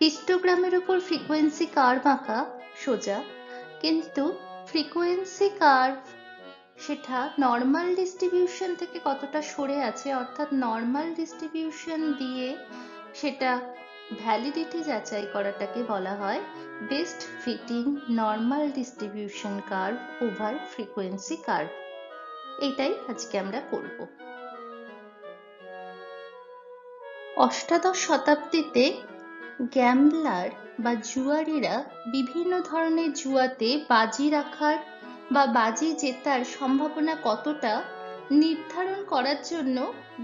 হিস্টোগ্রামের উপর frequency curve আঁকা সোজা, কিন্তু ফ্রিকোয়েন্সি কার্ভ সেটা নর্মাল ডিস্ট্রিবিউশন থেকে কতটা সরে আছে, অর্থাৎ নর্মাল ডিস্ট্রিবিউশন দিয়ে সেটা ভ্যালিডিটি যাচাই করাটাকে বলা হয় best fitting normal distribution curve over frequency curve. এটাই আজকে আমরা করব। অষ্টাদশ শতাব্দীতে গ্যাম্বলার বা জুয়ারিরা বিভিন্ন ধরনের জুয়াতে বাজি রাখার বা বাজি জেতার সম্ভাবনা কতটা নির্ধারণ করার জন্য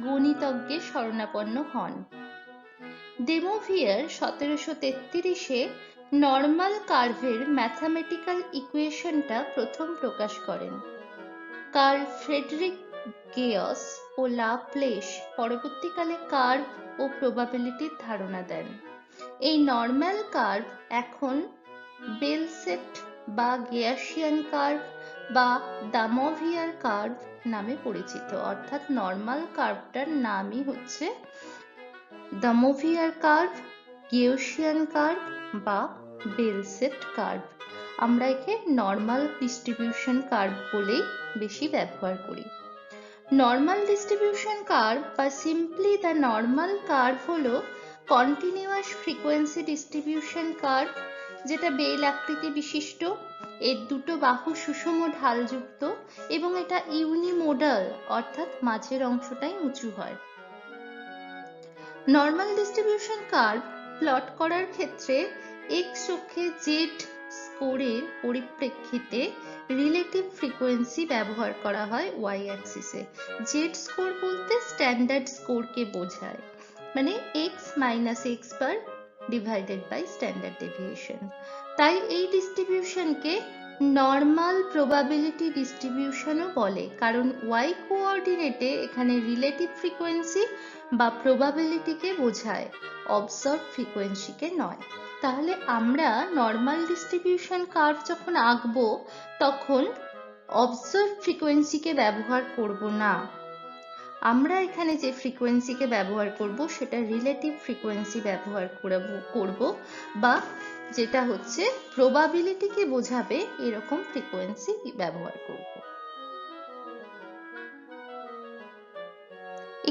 গণিতজ্ঞের শরণাপন্ন হন। দেমোভিয়ার 1733-এ নর্মাল কার্ভের ম্যাথামেটিক্যাল ইকুয়েশনটা প্রথম প্রকাশ করেন। কার্ল ফ্রেডরিক গেয়স ও লাপ্লেস পরবর্তীকালে কার্ভ ও প্রবাবিলিটির ধারণা দেন। এই নর্মাল কার্ভ এখন বেলসেট বা গেয়াসিয়ান কার্ভ বা দামোভিয়ার কার্ভ নামে পরিচিত, অর্থাৎ নর্মাল কার্ভটার নামই হচ্ছে দামোভিয়ার কার্ভ, গেওসিয়ান কার্ভ বা বেলসেট কার্ভ। আমরা একে নর্মাল ডিস্ট্রিবিউশন কার্ভ বলেই বেশি ব্যবহার করি। নর্মাল ডিস্ট্রিবিউশন কার্ভ বা সিম্পলি দ্য নর্মাল কার্ভ হলো কন্টিনিউয়াস ফ্রিকোয়েন্সি ডিস্ট্রিবিউশন কার্ভ, যেটা বেল আকৃতি বিশিষ্ট, এর দুটো বাহু সুষম ঢালযুক্ত এবং এটা ইউনিমোডাল, অর্থাৎ মাঝের অংশটাই উঁচু হয়। নর্মাল ডিস্ট্রিবিউশন কার্ভ প্লট করার ক্ষেত্রে এক্স অক্ষে জেড স্কোরের পরিপ্রেক্ষিতে রিলেটিভ ফ্রিকোয়েন্সি ব্যবহার করা হয় ওয়াই অ্যাক্সিসে। জেড স্কোর বলতে স্ট্যান্ডার্ড স্কোরকে বোঝায়, মানে x minus x bar divided by standard deviation. তাই এই ডিস্ট্রিবিউশনকে নর্মাল প্রবাবিলিটি ডিস্ট্রিবিউশনও বলে, কারণ ওয়াই কোঅর্ডিনেটে এখানে রিলেটিভ ফ্রিকোয়েন্সি বা প্রবাবিলিটিকে বোঝায়, অবজার্ভ ফ্রিকোয়েন্সিকে নয়। তাহলে আমরা নর্মাল ডিস্ট্রিবিউশন কার্ভ যখন আঁকবো তখন অবজার্ভ ফ্রিকোয়েন্সিকে ব্যবহার করব না। আমরা এখানে যে ফ্রিকোয়েন্সিকে ব্যবহার করব সেটা রিলেটিভ ফ্রিকোয়েন্সি ব্যবহার করব, বা যেটা হচ্ছে প্রবাবিলিটিকে বোঝাবে এরকম ফ্রিকোয়েন্সি ব্যবহার করব।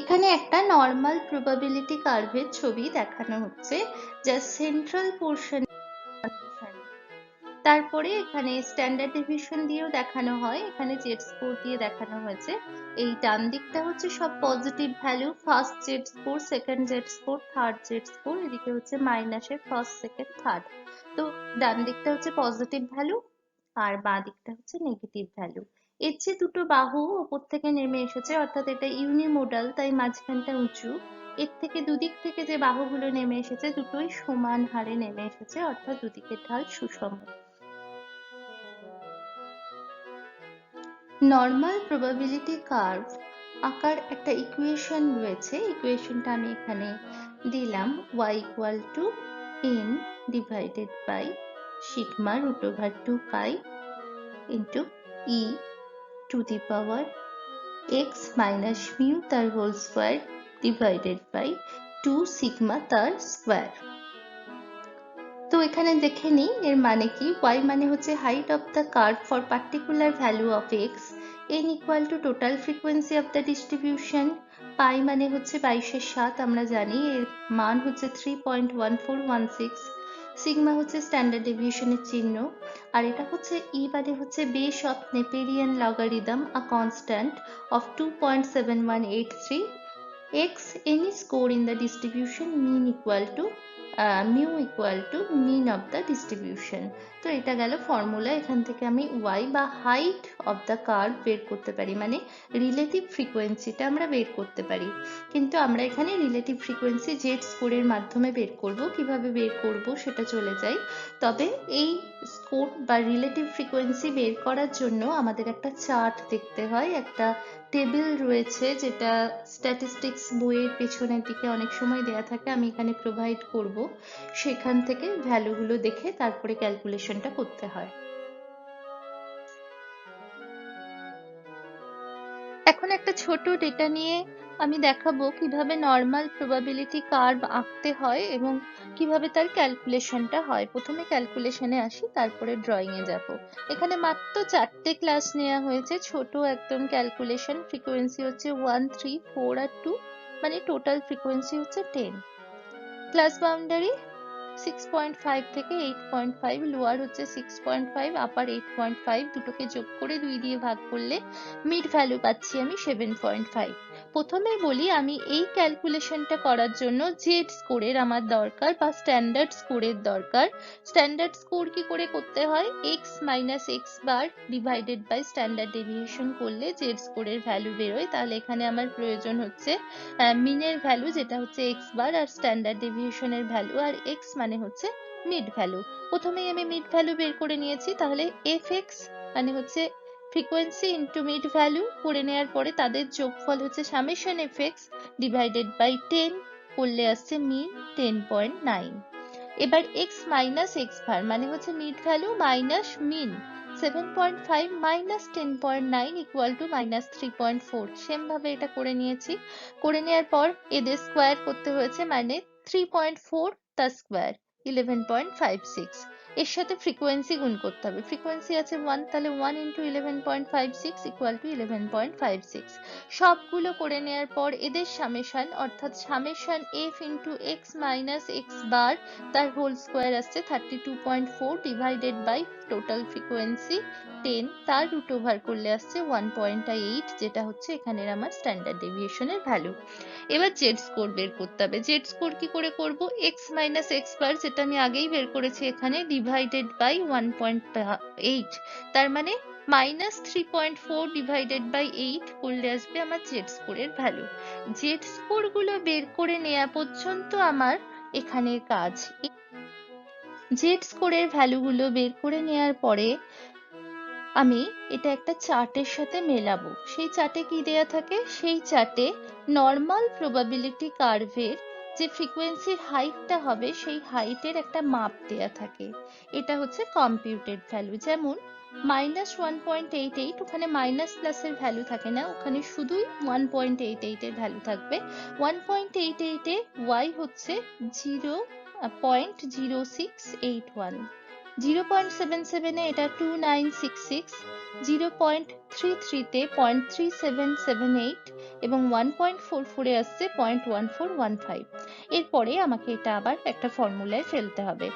এখানে একটা নর্মাল প্রবাবিলিটি কার্ভের ছবি দেখানো হচ্ছে, যা সেন্ট্রাল পোর্শন, তারপরে এখানে স্ট্যান্ডার্ড ডেভিয়েশন দিয়েও দেখানো হয়, এখানে জেড স্কোর দিয়ে দেখানো হয়েছে। এই ডান দিকটা হচ্ছে সব positive value, first Z score, second Z score, third Z score, এদিকে হচ্ছে মাইনাসের ফার্স্ট সেকেন্ড থার্ড। তো ডান দিকটা হচ্ছে পজিটিভ ভ্যালু আর বাঁ দিকটা হচ্ছে নেগেটিভ ভ্যালু। এর যে দুটো বাহু ওপর থেকে নেমে এসেছে, অর্থাৎ এটা ইউনিমোডাল, তাই মাঝখানটা উঁচু। এর থেকে দুদিক থেকে যে বাহুগুলো নেমে এসেছে দুটোই সমান হারে নেমে এসেছে, অর্থাৎ দুদিকের ঢাল সুষম। নর্মাল প্রবাবিলিটি কার্ভ আঁকার একটা ইকুয়েশন রয়েছে, ইকুয়েশনটা আমি এখানে দিলাম, y equal to n divided by sigma root over 2 pi into e to the power x minus mu তার whole square divided by 2 sigma তার স্কোয়ার। তো এখানে দেখে নিই এর মানে কি। y মানে হচ্ছে height of the curve for particular value of x, n equal to total frequency of the distribution, pi মানে হচ্ছে 22/7, আমরা জানি এর মান হচ্ছে 3.1416, সিগমা হচ্ছে স্ট্যান্ডার্ড ডেভিয়েশনের চিহ্ন, আর এটা হচ্ছে ই মানে হচ্ছে base of Napierian logarithm a constant of 2.7183, x any score in the distribution mean equal to mu equal to mean of the distribution। তো এটা গেল ফর্মুলা। এখান থেকে আমি y বা হাইট অফ দ্য কার্ভ বের করতে পারি, মানে রিলেটিভ ফ্রিকোয়েন্সিটা আমরা বের করতে পারি, কিন্তু আমরা এখানে রিলেটিভ ফ্রিকোয়েন্সি জেড স্কোরের মাধ্যমে বের করব। কিভাবে বের করব সেটা চলে যাই। তবে এই স্কোর বা রিলেটিভ ফ্রিকোয়েন্সি বের করার জন্য আমাদের একটা চার্ট দেখতে হয়, একটা টেবিল রয়েছে যেটা স্ট্যাটিস্টিক্স বইয়ের পেছনের দিকে অনেক সময় দেয়া থাকে, আমি এখানে প্রোভাইড করব। সেখান থেকে ভ্যালুগুলো দেখে তারপরে ক্যালকুলেশনটা করতে হয়। এখন একটা একটা ছোট ডেটা নিয়ে আমি দেখাবো কিভাবে নর্মাল প্রবাবিলিটি কার্ভ আঁকতে হয় এবং কিভাবে তার ক্যালকুলেশনটা হয়। প্রথমে ক্যালকুলেশনে আসি, তারপরে ড্রয়িং এ যাব। এখানে মাত্র 4টে ক্লাস নেওয়া হয়েছে, ছোট একদম ক্যালকুলেশন। ফ্রিকোয়েন্সি হচ্ছে 1, 3, 4 আর 2, মানে টোটাল ফ্রিকোয়েন্সি হচ্ছে 10। ক্লাস বাউন্ডারি 6.5 থেকে 8.5, লোয়ার হচ্ছে 6.5, আপার 8.5, দুটোকে যোগ করে 2 দিয়ে ভাগ করলে মিড ভ্যালু পাচ্ছি আমি 7.5। প্রথমেই বলি, আমি এই ক্যালকুলেশনটা করার জন্য জেড স্কোরের আমার দরকার বা স্ট্যান্ডার্ড স্কোরের দরকার। স্ট্যান্ডার্ড স্কোর কি করে করতে হয়? X minus x bar divided by standard deviation করলে জেড স্কোরের ভ্যালু বেরোয়। তাহলে এখানে আমার প্রয়োজন হচ্ছে মিনের ভ্যালু, যেটা হচ্ছে এক্স বার, আর স্ট্যান্ডার্ড ডেভিয়েশনের ভ্যালু, আর এক্স মানে হচ্ছে মিড ভ্যালু। প্রথমেই আমি মিড ভ্যালু বের করে নিয়েছি। তাহলে এফ এক্স মানে হচ্ছে ফ্রিকোয়েন্সি ইন্টু মিড ভ্যালু করে নেওয়ার পরে তাদের যোগফল হচ্ছে summation f x divided by 10 করলে আসছে মিন 10.9। এবার এক্স মাইনাস এক্স বার মানে হচ্ছে mid value minus mean 7.5 minus 10.9 equal to minus 3.4। Same ভাবে এটা করে নিয়েছি। করে নেওয়ার পর এদের স্কোয়ার করতে হয়েছে, মানে 3.4 তার স্কোয়ার 11.56। এর সাথে ফ্রিকোয়েন্সি গুণ করতে হবে। ফ্রিকোয়েন্সি আছে 1, তাহলে 1 ইন্টু 11.56 ইকুয়াল টু 11.56। সবগুলো করে নেওয়ার পর এদের সামেশন, অর্থাৎ summation f into x minus x bar তার হোল স্কোয়ার আসছে 32.4 ডিভাইডেড বাই টোটাল ফ্রিকোয়েন্সি 10, তার রুট ওভার করলে আসছে 1.8, যেটা হচ্ছে এখানের আমার স্ট্যান্ডার্ড ডেভিয়েশনের ভ্যালু। এবার জেড স্কোর বের করতে হবে। জেড স্কোর কি করে করব? এক্স মাইনাস এক্স বার, যেটা আমি আগেই বের করেছি এখানে, ডিভাইডেড বাই 1.8, তার মানে মাইনাস 3.4 ডিভাইডেড বাই 8 করলে আসবে আমার জেড স্কোরের ভ্যালু। জেড স্কোর গুলো বের করে নেওয়া পর্যন্ত আমার এখানের কাজ। জেড স্কোরের ভ্যালুগুলো বের করে নেওয়ার পরে আমি এটা একটা চার্টের সাথে মেলাবো। সেই চার্টে কি দেয়া থাকে? সেই চার্টে নর্মাল প্রবাবিলিটি কার্ভের যে ফ্রিকোয়েন্সির হাইটটা হবে সেই হাইটের একটা মাপ দেয়া থাকে। এটা হচ্ছে কম্পিউটেড ভ্যালু। যেমন -1.88, ওখানে মাইনাস প্লাসের ভ্যালু থাকে না, ওখানে শুধুই 1.88 এর ভ্যালু থাকবে। 1.88 এ y হচ্ছে 0.0681, 0.77 এ এটা 2966, 0.33 তে 0.3778 এবং 1.44 এ আসছে 0.1415। এরপরে আমাকে এটা আবার একটা ফর্মুলায় ফেলতে হবে।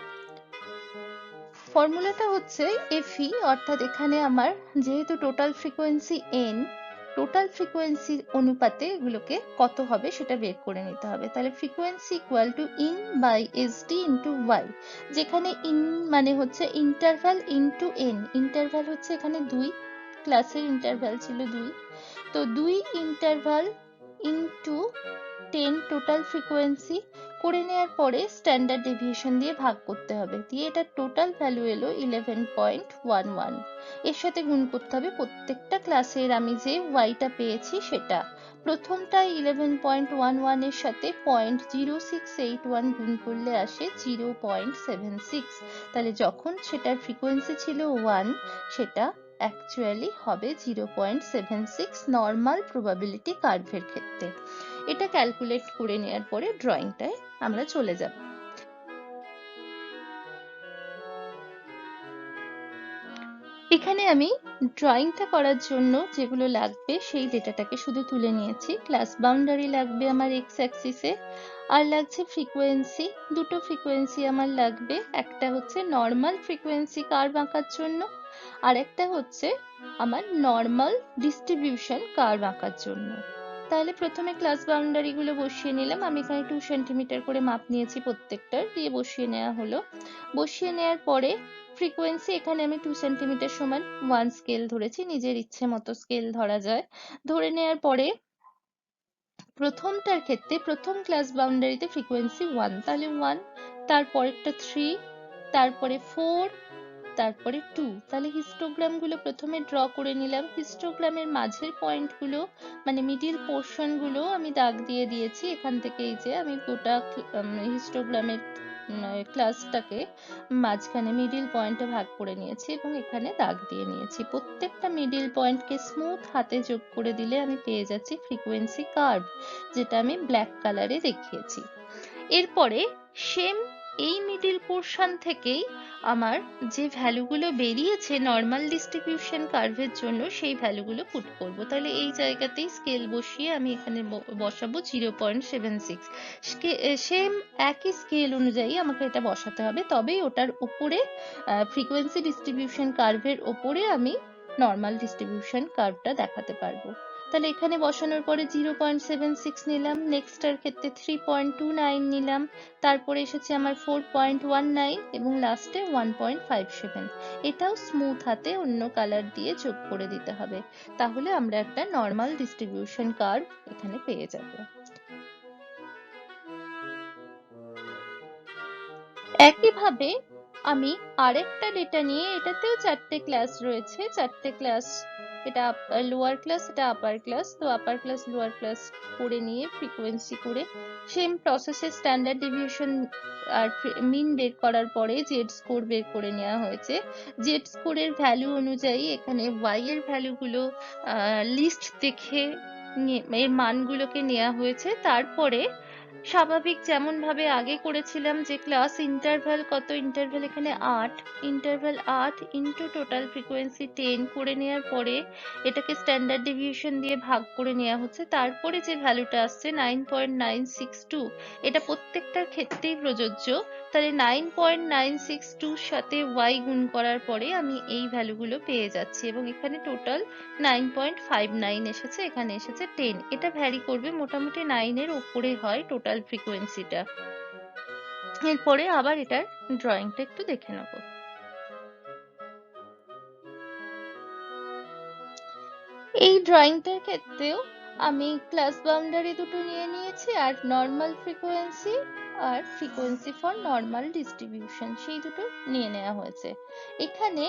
ফর্মুলাটা হচ্ছে এফই, অর্থাৎ এখানে আমার যেহেতু টোটাল ফ্রিকোয়েন্সি এন, টোটাল ফ্রিকোয়েন্সির অনুপাতে এগুলোকে কত হবে সেটা বের করে নিতে হবে। তাহলে frequency equal to in by SD into y, যেখানে ইন মানে হচ্ছে ইন্টারভ্যাল ইন্টু এন। ইন্টারভ্যাল হচ্ছে এখানে 2, ক্লাসের ইন্টারভ্যাল ছিল 2, তো 2 ইন্টারভ্যাল ইন্টু 10 টোটাল ফ্রিকোয়েন্সি করে নেওয়ার পরে স্ট্যান্ডার্ড ডেভিয়েশন দিয়ে ভাগ করতে হবে, দিয়ে এটা টোটাল ভ্যালু এলো 11.11। এর সাথে গুণ করতে হবে প্রত্যেকটা ক্লাসের আমি যে ওয়াইটা পেয়েছি সেটা। প্রথমটা 11.11 এর সাথে 0.0681 গুণ করলে আসে 0.76। তাহলে যখন সেটার ফ্রিকোয়েন্সি ছিল 1, সেটা অ্যাকচুয়ালি হবে 0.76 নর্মাল প্রবাবিলিটি কার্ভের ক্ষেত্রে। এটা ক্যালকুলেট করে নেওয়ার পরে ড্রয়িংটায় আমরা চলে যাব। এখানে আমি ড্রয়িংটা করার জন্য যেগুলো লাগবে সেই ডেটাটাকে শুধু তুলে নিয়েছি। ক্লাস বাউন্ডারি লাগবে আমার এক্স অ্যাক্সিসে, আর লাগছে ফ্রিকোয়েন্সি। দুটো ফ্রিকোয়েন্সি আমার লাগবে, একটা হচ্ছে নর্মাল ফ্রিকোয়েন্সি কার্ভ আঁকার জন্য, আর একটা হচ্ছে আমার নর্মাল ডিস্ট্রিবিউশন কার্ভ আঁকার জন্য। তাহলে প্রথমে ক্লাস বাউন্ডারি গুলো বসিয়ে নিলাম। আমি এখানে 2 সেন্টিমিটার করে মাপ নিয়েছি প্রত্যেকটার, দিয়ে বসিয়ে নেওয়া হলো। বসিয়ে নেওয়ার পরে ফ্রিকোয়েন্সি এখানে আমি 2 সেন্টিমিটার সমান 1 স্কেল ধরেছি, নিজের ইচ্ছে মতো স্কেল ধরা যায়। ধরে নেওয়ার পরে প্রথমটার ক্ষেত্রে প্রথম ক্লাস বাউন্ডারিতে ফ্রিকোয়েন্সি 1, তাহলে 1, তারপরেরটা 3, তারপরে 4, তারপরে 2। তাহলে হিস্টোগ্রাম গুলো প্রথমে ড্র করে নিলাম। হিস্টোগ্রামের মাঝের পয়েন্ট গুলো মানে মিডিল পোর্শন গুলো আমি দাগ দিয়ে দিয়েছি। এখান থেকে এই যে আমি গোটা হিস্টোগ্রামের ক্লাসটাকে মাঝখানে মিডিল পয়েন্টে ভাগ করে নিয়েছি এবং এখানে দাগ দিয়ে নিয়েছি। প্রত্যেকটা মিডিল পয়েন্টকে স্মুথ হাতে যোগ করে দিলে আমি পেয়ে যাচ্ছি ফ্রিকোয়েন্সি কার্ভ, যেটা আমি ব্ল্যাক কালারে দেখিয়েছি। এরপরে সেম এই মিডিল পোর্শন থেকেই আমার যে ভ্যালুগুলো বেরিয়েছে নর্মাল ডিস্ট্রিবিউশন কার্ভের জন্য সেই ভ্যালুগুলো পুট করব। তাহলে এই জায়গাতেই স্কেল বসিয়ে আমি এখানে বসাবো 0.76। সেম একই স্কেল অনুযায়ী আমাকে এটা বসাতে হবে, তবেই ওটার উপরে ফ্রিকোয়েন্সি ডিস্ট্রিবিউশন কার্ভের ওপরে আমি নর্মাল ডিস্ট্রিবিউশন কার্ভটা দেখাতে পারবো। তাহলে এখানে বসানোর পরে 0.76 নিলাম, নেক্সটার ক্ষেত্রে 3.29 নিলাম, তারপরে এসেছে আমার 4.19 এবং লাস্টে 1.57। এটাও স্মুথ হাতে অন্য কালার দিয়ে যোগ করে দিতে হবে, তাহলে আমরা একটা নর্মাল ডিস্ট্রিবিউশন কার্ভ এখানে পেয়ে যাব। একইভাবে আমি আরেকটা ডেটা নিয়ে, এটাতেও 4টে ক্লাস রয়েছে, 4টে ক্লাস, এটা লোয়ার ক্লাস, এটা আপার ক্লাস, তো আপার ক্লাস লোয়ার ক্লাস করে নিয়ে ফ্রিকোয়েন্সি করে সেম প্রসেসে স্ট্যান্ডার্ড ডেভিয়েশন আর মিন বের করার পরে জেড স্কোর বের করে নেওয়া হয়েছে। জেড স্কোরের ভ্যালু অনুযায়ী এখানে ওয়াই এর ভ্যালুগুলো লিস্ট দেখে এর মানগুলোকে নেওয়া হয়েছে। তারপরে স্বাভাবিক যেমন ভাবে আগে করেছিলাম যে ক্লাস ইন্টারভ্যাল কত, ইন্টারভ্যাল এখানে 8, ইন্টারভ্যাল 8 ইন্টু টোটাল ফ্রিকোয়েন্সি 10 করে নেওয়ার পরে এটাকে স্ট্যান্ডার্ড ডেভিয়েশন দিয়ে ভাগ করে নেওয়া হচ্ছে। তারপরে যে ভ্যালুটা আসছে 9.962, এটা প্রত্যেকটার ক্ষেত্রেই প্রযোজ্য। তাহলে 9.962 সাথে y গুণ করার পরে আমি এই ভ্যালুগুলো পেয়ে যাচ্ছি এবং এখানে টোটাল 9.59 এসেছে, এখানে এসেছে 10। এটা ভ্যারি করবে, মোটামুটি 9 এর উপরে হয় টোটাল ফ্রিকোয়েন্সিটা। এরপরে আবার এটার ড্রয়িংটা একটু দেখে নেব। এই ড্রয়িংটার ক্ষেত্রেও আমি ক্লাস বাউন্ডারি দুটো নিয়ে নিয়েছি, আর নর্মাল ফ্রিকোয়েন্সি আর ফ্রিকোয়েন্সি ফর নর্মাল ডিস্ট্রিবিউশন সেই দুটো নিয়ে নেওয়া হয়েছে। এখানে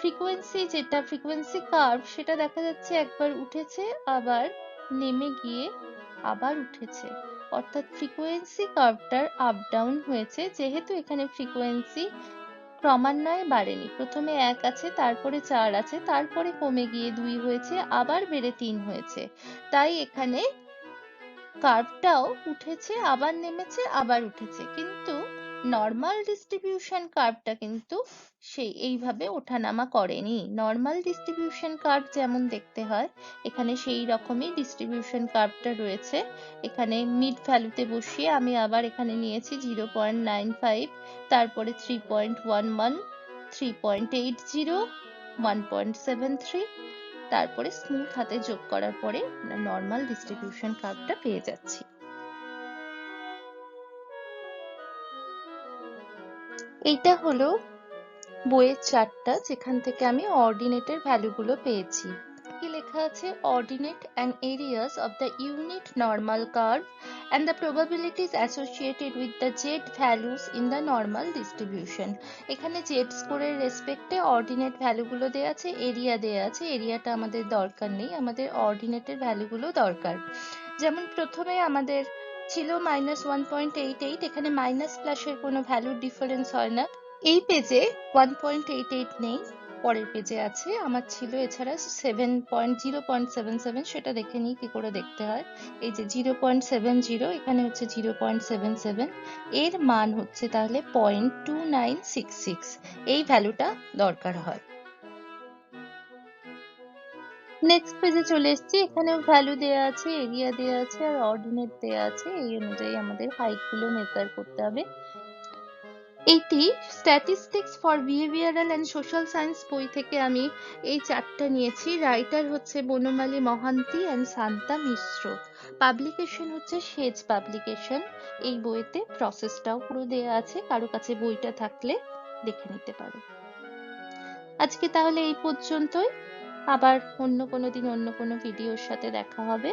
ফ্রিকোয়েন্সি যেটা ফ্রিকোয়েন্সি কার্ভ সেটা দেখা যাচ্ছে একবার উঠেছে, আবার নেমে গিয়ে আবার উঠেছে, অর্থাৎ ফ্রিকোয়েন্সি কার্ভটার আপ ডাউন হয়েছে। যেহেতু এখানে ফ্রিকোয়েন্সি ক্রমান্বয়ে বাড়েনি, প্রথমে 1 আছে, তারপরে 4 আছে, তারপরে কমে গিয়ে 2 হয়েছে, আবার বেড়ে 3 হয়েছে, তাই এখানে কার্ভটাও উঠেছে, আবার নেমেছে, আবার উঠেছে। কিন্তু নর্মাল ডিস্ট্রিবিউশন কার্ভটা কিন্তু সেই এইভাবে ওঠানামা করেনি। নর্মাল ডিস্ট্রিবিউশন কার্ভ যেমন দেখতে হয় এখানে সেই রকমই ডিস্ট্রিবিউশন কার্ভটা রয়েছে। এখানে মিড ভ্যালুতে বসিয়ে আমি আবার এখানে নিয়েছি 0.95, তারপরে 3.11, 3.80, 1.73, তারপরে স্মুথ হাতে যোগ করার পরে আমরা নর্মাল ডিস্ট্রিবিউশন কার্ভটা পেয়ে যাচ্ছি। এইটা হলো বইয়ের চার্টটা, যেখান থেকে আমি অর্ডিনেটের ভ্যালুগুলো পেয়েছি। কি লেখা আছে? Ordinate and areas of the unit normal curve and the probabilities associated with the z values in the normal distribution. এখানে z স্কোরের রেসপেক্টে অর্ডিনেট ভ্যালুগুলো দেওয়া আছে, এরিয়া দেওয়া আছে। এরিয়াটা আমাদের দরকার নেই, আমাদের অর্ডিনেটের ভ্যালুগুলো দরকার। যেমন প্রথমে আমাদের ছিল -1.88, এখানে মাইনাস প্লাসের কোনো ভ্যালুর ডিফারেন্স হয় না। এই পেজে 1.88 নেই, পরের পেজে আছে। আমার ছিল এছাড়া 0.77, সেটা দেখে নিই কি করে দেখতে হয়। এই যে 0.70, এখানে হচ্ছে 0.77, এর মান হচ্ছে তাহলে 0.2966, এই ভ্যালুটা দরকার হয়। নেক্সট পেজে চলে এসেছি, এখানেও ভ্যালু দেওয়া আছে, এরিয়া দেওয়া আছে আর অর্ডিনেট দেওয়া আছে। এই অনুযায়ী আমাদের হাইট গুলো মেজার করতে হবে। এইটি statistics for behavioural and social science বই থেকে আমি এই চার্টটা নিয়েছি। রাইটার হচ্ছে বনমালী মহান্তি অ্যান্ড শান্তা মিশ্র, পাবলিকেশন হচ্ছে সেজ পাবলিকেশন। এই বইতে প্রসেসটাও পুরো দেয়া আছে, কারো কাছে বইটা থাকলে দেখে নিতে পারো। আজকে তাহলে এই পর্যন্তই, আবার অন্য কোনো দিন অন্য কোনো ভিডিওর সাথে দেখা হবে।